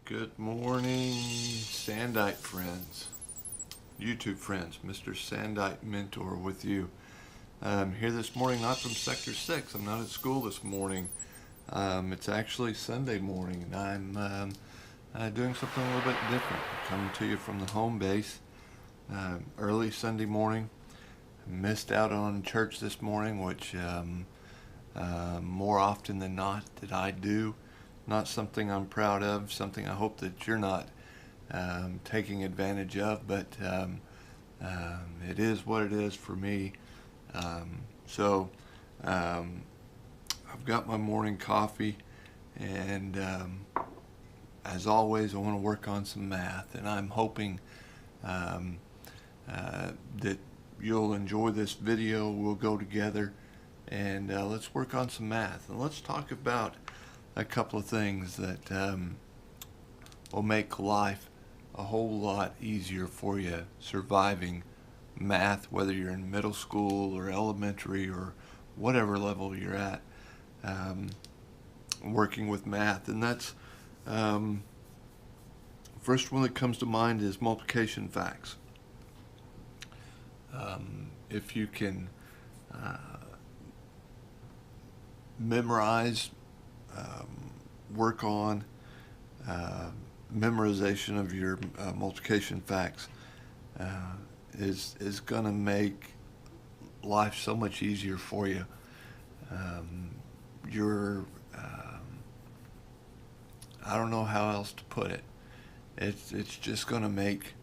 Good morning, Sandite friends, YouTube friends. Mr. Sandite Mentor with you. I'm here this morning, not from Sector 6. I'm not at school this morning. It's actually Sunday morning, and I'm doing something a little bit different. I'm coming to you from the home base. Early Sunday morning. Missed out on church this morning, which more often than not that I do. Not something I'm proud of, something I hope that you're not taking advantage of, but it is what it is for me. So I've got my morning coffee, and as always, I want to work on some math, and I'm hoping that you'll enjoy this video. We'll go together and let's work on some math, and let's talk about a couple of things that will make life a whole lot easier for you surviving math, whether you're in middle school or elementary or whatever level you're at, working with math. And that's first one that comes to mind is multiplication facts. If you can memorize, work on memorization of your multiplication facts is going to make life so much easier for you. You're I don't know how else to put it. It's just going to make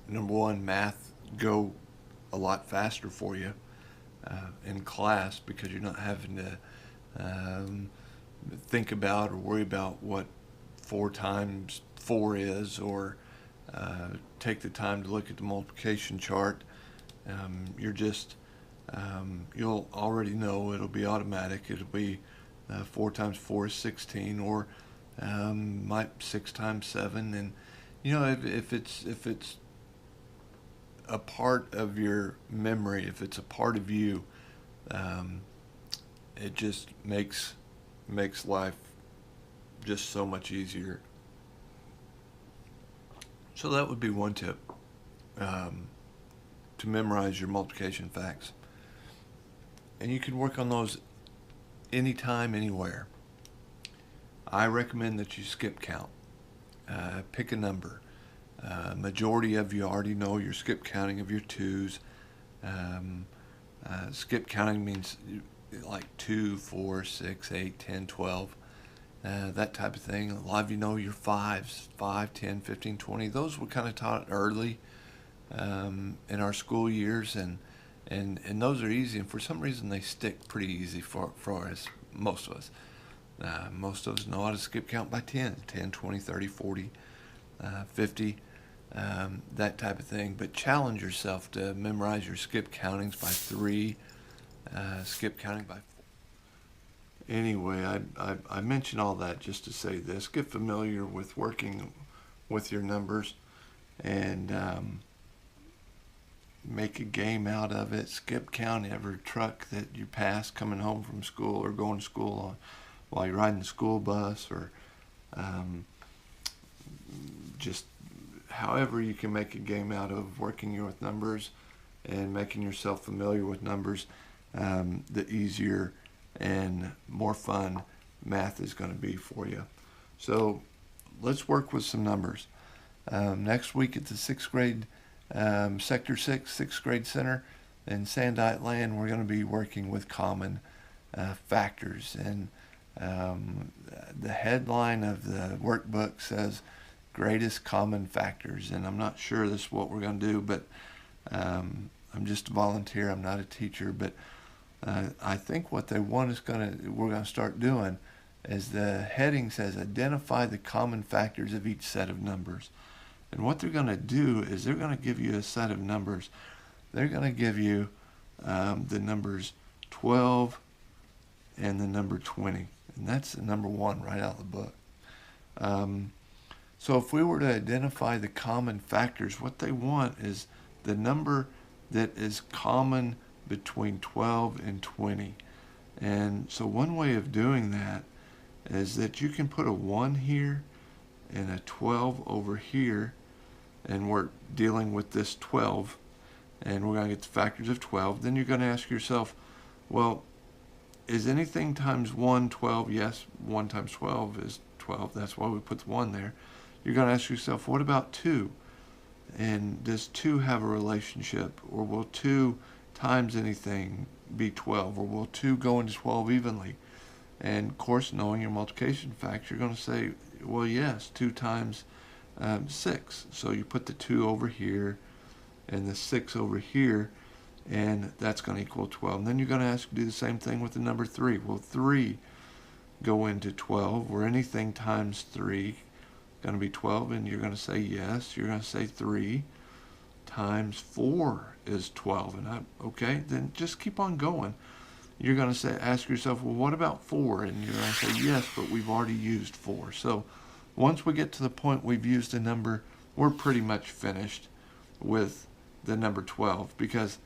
number one, math go a lot faster for you in class, because you're not having to think about or worry about what 4 times 4 is, or take the time to look at the multiplication chart. You're just you'll already know it'll be automatic. It'll be 4 times 4 is 16, or 6 times 7. And if it's a part of your memory, if it's a part of you, it just makes life just so much easier. So that would be one tip, to memorize your multiplication facts. And you can work on those anytime, anywhere. I recommend that you skip count. Pick a number. Majority of you already know your skip counting of your twos. Skip counting means like 2, 4, 6, 8, 10, 12, that type of thing. A lot of you know your fives, 5, 10, 15, 20. Those were kind of taught early in our school years, and those are easy, and for some reason they stick pretty easy for us, most of us. Most of us know how to skip count by 10, 20, 30, 40, 50, that type of thing. But challenge yourself to memorize your skip countings by 3, skip counting by 4. Anyway, I mention all that just to say this. Get familiar with working with your numbers, and make a game out of it. Skip count every truck that you pass coming home from school or going to school while you're riding the school bus, or just however you can make a game out of working with numbers and making yourself familiar with numbers. The easier and more fun math is going to be for you. So let's work with some numbers. Next week at the 6th grade, Sector 6, 6th grade center in Sandite Land, we're going to be working with common factors. And the headline of the workbook says greatest common factors. And I'm not sure this is what we're going to do, but I'm just a volunteer. I'm not a teacher, but I think what they want we're going to start doing is, the heading says identify the common factors of each set of numbers. And what they're going to do is they're going to give you a set of numbers. They're going to give you the numbers 12 and the number 20. And that's the number 1 right out of the book. So if we were to identify the common factors, what they want is the number that is common between 12 and 20. And so one way of doing that is that you can put a 1 here and a 12 over here, and we're dealing with this 12, and we're going to get the factors of 12. Then you're going to ask yourself, well, is anything times 1 12? Yes, 1 times 12 is 12. That's why we put the 1 there. You're going to ask yourself, what about 2? And does 2 have a relationship? Or will 2 times anything be 12? Or will 2 go into 12 evenly? And of course, knowing your multiplication factor, you're going to say, well, yes, 2 times 6. So you put the 2 over here and the 6 over here, and that's going to equal 12. And then you're going to do the same thing with the number 3. Will 3 go into 12? Or anything times 3 going to be 12? And you're going to say yes. You're going to say 3 times 4 is 12. And okay, then just keep on going. You're going to ask yourself, well, what about 4? And you're going to say yes, but we've already used 4. So once we get to the point we've used a number, we're pretty much finished with the number 12, because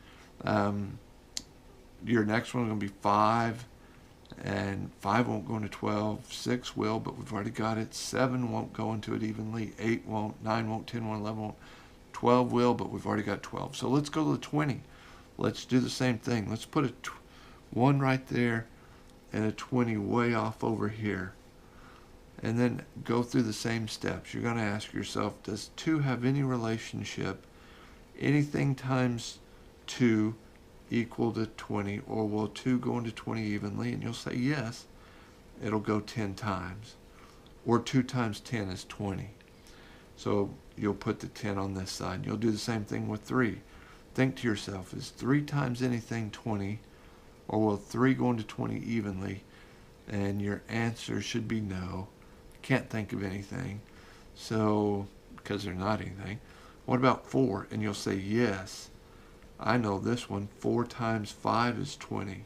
your next one is going to be 5, and 5 won't go into 12. 6 will, but we've already got it. 7 won't go into it evenly. 8 won't. 9 won't. 10 won't. 11 won't. 12 will, but we've already got 12. So let's go to the 20. Let's do the same thing. Let's put a 1 right there and a 20 way off over here. And then go through the same steps. You're going to ask yourself, does 2 have any relationship? Anything times 2 equal to 20, or will 2 go into 20 evenly? And you'll say yes. It'll go 10 times. Or 2 times 10 is 20. So you'll put the 10 on this side. You'll do the same thing with 3. Think to yourself, is 3 times anything 20? Or will 3 go into 20 evenly? And your answer should be no. Can't think of anything. So, because they're not anything. What about 4? And you'll say yes. I know this one. 4 times 5 is 20.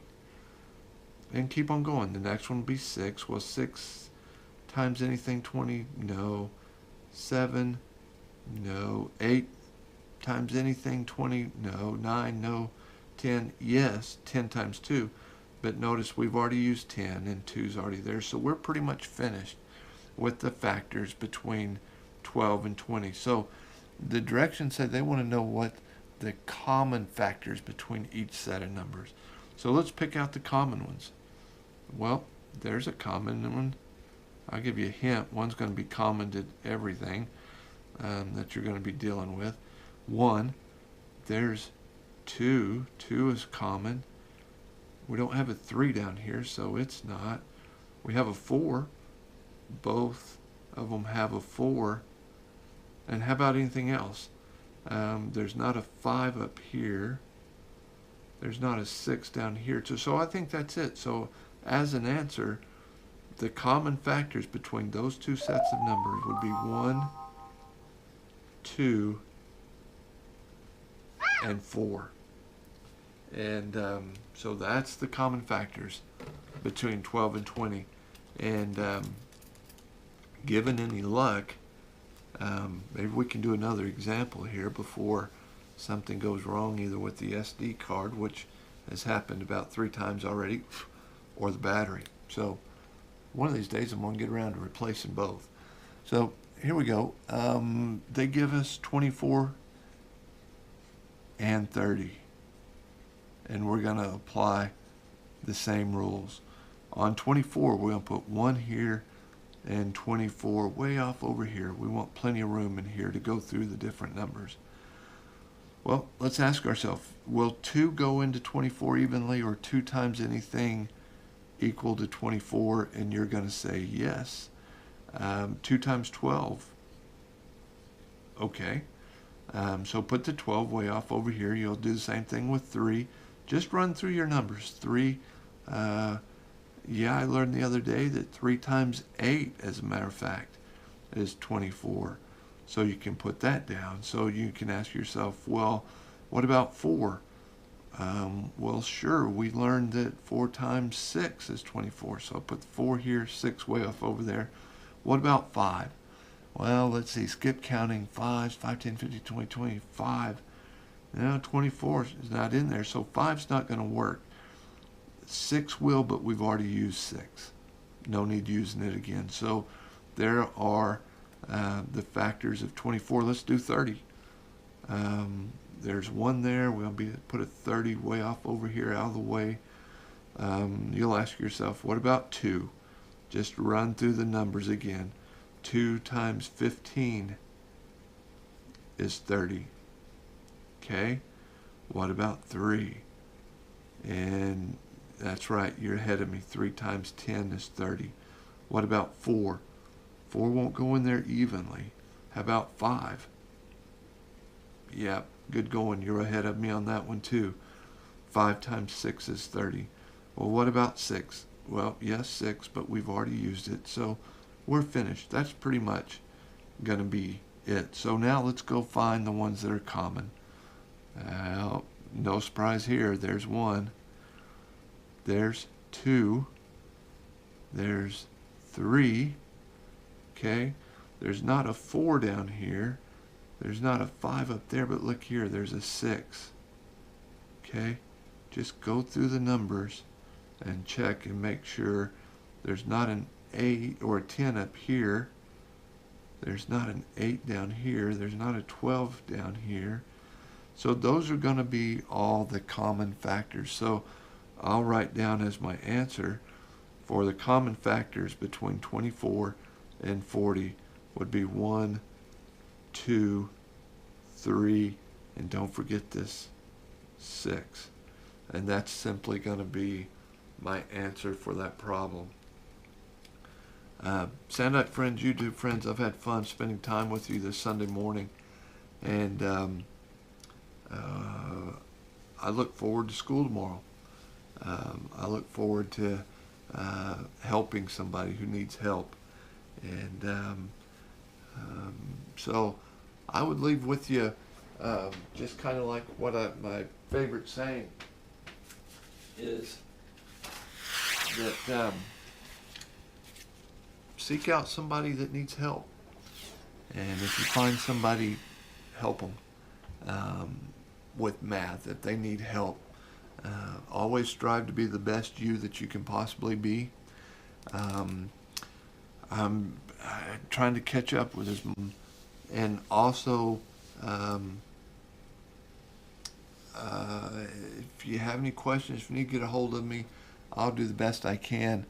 And keep on going. The next one will be 6. Well, 6 times anything 20? No. 7? No. 8 times anything 20? No. 9? No. 10? Yes. 10 times 2. But notice we've already used 10 and 2's already there. So we're pretty much finished with the factors between 12 and 20. So the directions say they want to know what the common factors between each set of numbers. So let's pick out the common ones. Well, there's a common one. I'll give you a hint. One's going to be common to everything that you're going to be dealing with. 1, there's 2. 2 is common. We don't have a 3 down here, so it's not. We have a 4. Both of them have a 4. And how about anything else? There's not a 5 up here. There's not a 6 down here. So I think that's it. So as an answer, the common factors between those two sets of numbers would be 1, 2, and 4. And so that's the common factors between 12 and 20. And given any luck, maybe we can do another example here before something goes wrong, either with the SD card, which has happened about 3 times already, or the battery. So one of these days I'm going to get around to replacing both. So here we go. They give us 24 and 30. And we're going to apply the same rules. On 24, we're going to put 1 here and 24 way off over here. We want plenty of room in here to go through the different numbers. Well, let's ask ourselves, will 2 go into 24 evenly, or 2 times anything equal to 24? And you're going to say yes. 2 times 12. Okay. So put the 12 way off over here. You'll do the same thing with 3. Just run through your numbers. 3, yeah, I learned the other day that 3 times 8, as a matter of fact, is 24. So you can put that down. So you can ask yourself, well, what about 4? Well, sure, we learned that 4 times 6 is 24. So I'll put 4 here, 6 way off over there. What about 5? Well, let's see, skip counting. 5, 5, 10, 15, 20, 25. Now 24 is not in there, so 5's not going to work. 6 will, but we've already used 6. no need using it again. So there are the factors of 24. Let's do 30. There's 1 there. We'll put a 30 way off over here out of the way. You'll ask yourself, what about 2? Just run through the numbers again. 2 times 15 is 30. Okay? What about 3? And that's right, you're ahead of me. 3 times 10 is 30. What about 4? 4 won't go in there evenly. How about 5? Yep, good going. You're ahead of me on that one too. 5 times 6 is 30. Well, what about 6? Well, yes, 6, but we've already used it, so we're finished. That's pretty much going to be it. So now let's go find the ones that are common. No surprise here. There's 1. There's 2. There's 3. Okay. There's not a 4 down here. There's not a 5 up there, but look here. There's a 6. Okay. Just go through the numbers and check and make sure there's not an 8 or a 10 up here. There's not an 8 down here. There's not a 12 down here. So those are going to be all the common factors. So I'll write down as my answer for the common factors between 24 and 40 would be 1, 2, 3, and don't forget this, 6. And that's simply going to be my answer for that problem. Sandite friends, YouTube friends, I've had fun spending time with you this Sunday morning. And I look forward to school tomorrow. I look forward to helping somebody who needs help. And so I would leave with you just kind of like what my favorite saying is, that seek out somebody that needs help. And if you find somebody, help them with math. If they need help, always strive to be the best you that you can possibly be. I'm trying to catch up with this, and also if you have any questions, if you need to get a hold of me, I'll do the best I can.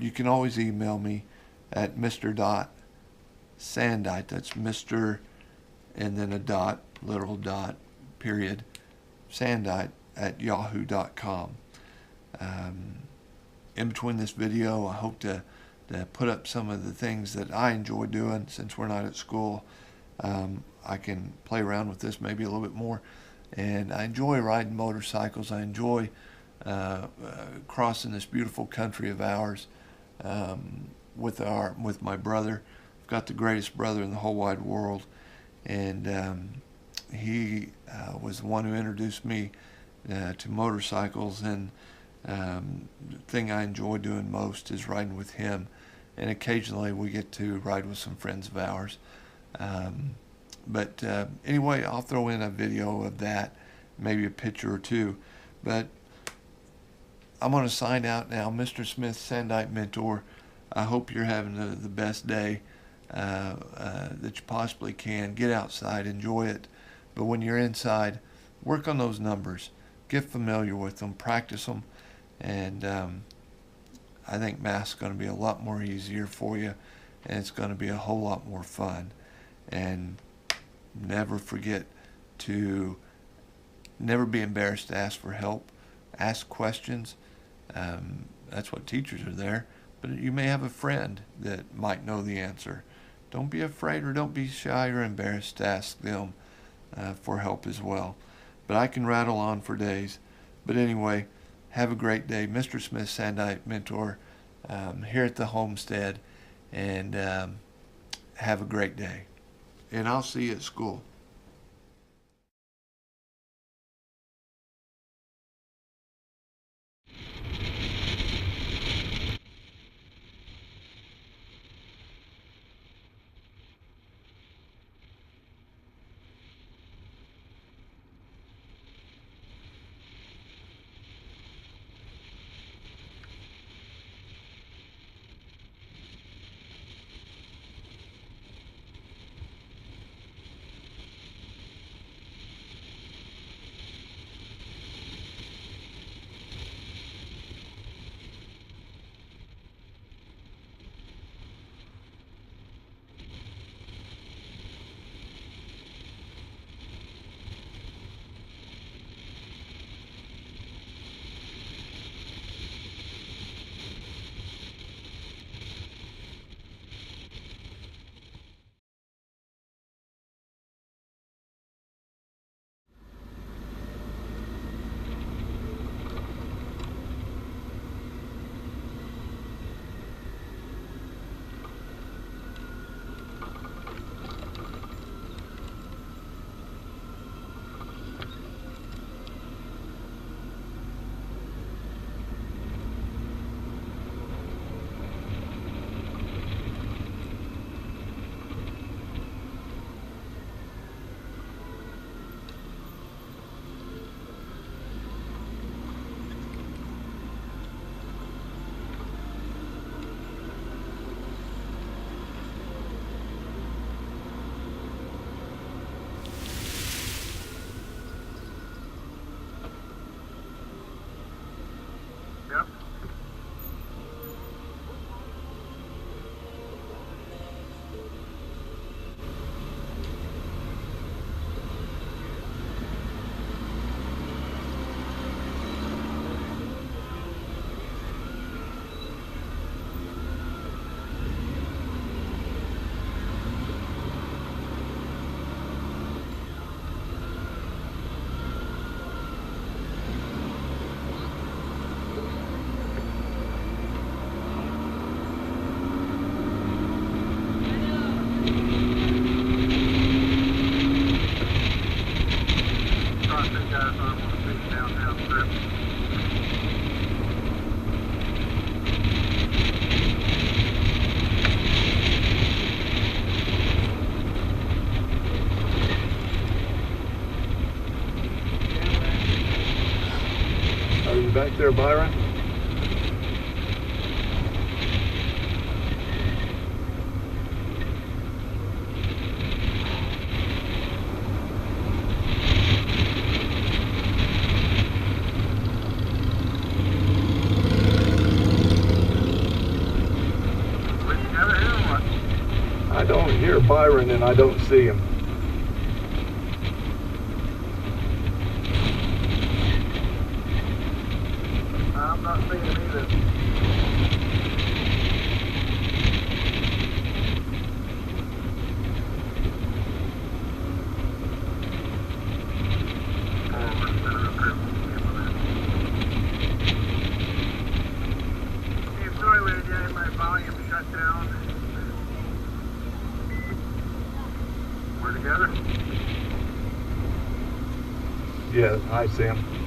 You can always email me at Mr. Sandite. That's Mr. and then a dot, literal dot, period, Sandite at yahoo.com. In between this video, I hope to put up some of the things that I enjoy doing since we're not at school. I can play around with this maybe a little bit more. And I enjoy riding motorcycles. I enjoy crossing this beautiful country of ours with my brother. I've got the greatest brother in the whole wide world. And he was the one who introduced me to motorcycles. And the thing I enjoy doing most is riding with him. And occasionally we get to ride with some friends of ours. But anyway, I'll throw in a video of that, maybe a picture or two. But I'm going to sign out now. Mr. Smith, Sandite Mentor. I hope you're having the best day that you possibly can. Get outside, enjoy it. But when you're inside, work on those numbers. Get familiar with them, practice them. And I think math's going to be a lot more easier for you. And it's going to be a whole lot more fun. And never forget to never be embarrassed to ask for help. Ask questions. That's what teachers are there. But you may have a friend that might know the answer. Don't be afraid or don't be shy or embarrassed to ask them for help as well. But I can rattle on for days. But anyway, have a great day. Mr. Smith, Sandite Mentor, here at the homestead. And have a great day. And I'll see you at school. Are you back there, Byron? I don't hear Byron and I don't see him. I'm not seeing him either. Hey, sorry, lady, my volume shut down. We're together? Yeah, I see him.